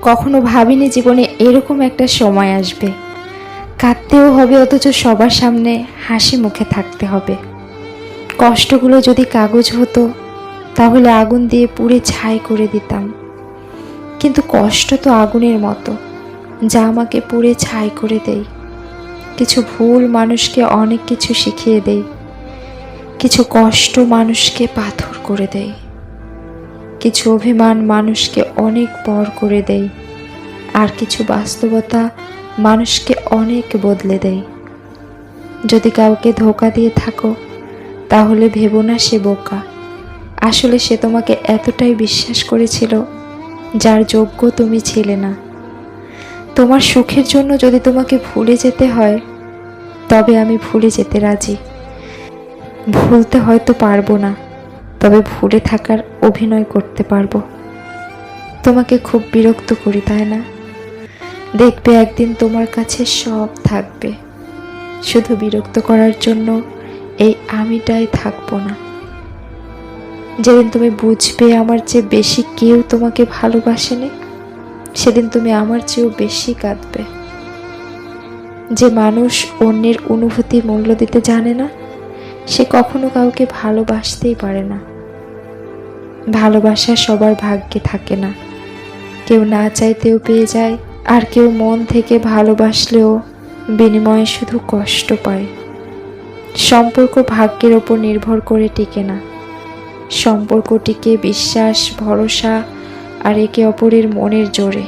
কখনো ভাবিনি জীবনে এরকম একটা সময় আসবে, কাঁদতেও হবে অথচ সবার সামনে হাসি মুখে থাকতে হবে। কষ্টগুলো যদি কাগজ হতো তাহলে আগুন দিয়ে পুড়ে ছাই করে দিতাম, কিন্তু কষ্ট তো আগুনের মতো, যা আমাকে পুড়ে ছাই করে দেয়। কিছু ভুল মানুষকে অনেক কিছু শিখিয়ে দেয়, কিছু কষ্ট মানুষকে পাথর করে দেয়, কিছু অভিমান মানুষকে অনেক বড় করে দেয়, আর কিছু বাস্তবতা মানুষকে অনেক বদলে দেয়। যদি কাউকে ধোঁকা দিয়ে থাকো তাহলে ভেবো না সে বোকা, আসলে সে তোমাকে এতটাই বিশ্বাস করেছিল যার যোগ্য তুমি ছিলে না। তোমার সুখের জন্য যদি তোমাকে ভুলে যেতে হয় তবে আমি ভুলে যেতে রাজি। ভুলতে হয়তো পারবো না, তবে ভুলে থাকার অভিনয় করতে পারবো। তোমাকে খুব বিরক্ত করি তাই না? দেখবে একদিন তোমার কাছে সব থাকবে, শুধু বিরক্ত করার জন্য এই আমিটাই থাকবো না। যেদিন তুমি বুঝবে আমার চেয়ে বেশি কেউ তোমাকে ভালোবাসেনি, সেদিন তুমি আমার চেয়েও বেশি কাঁদবে। যে মানুষ অন্যের অনুভূতির মূল্য দিতে জানে না, সে কখনো কাউকে ভালোবাসতেই পারে না। ভালোবাসা সবার ভাগ্যে থাকে না, কেউ না চাইতেও পেয়ে যায়, আর কেউ মন থেকে ভালোবাসলেও বিনিময়ে শুধু কষ্ট পায়। সম্পর্ক ভাগ্যের ওপর নির্ভর করে টিকে না, সম্পর্ক টিকে বিশ্বাস, ভরসা আর একে অপরের মনের জোরে।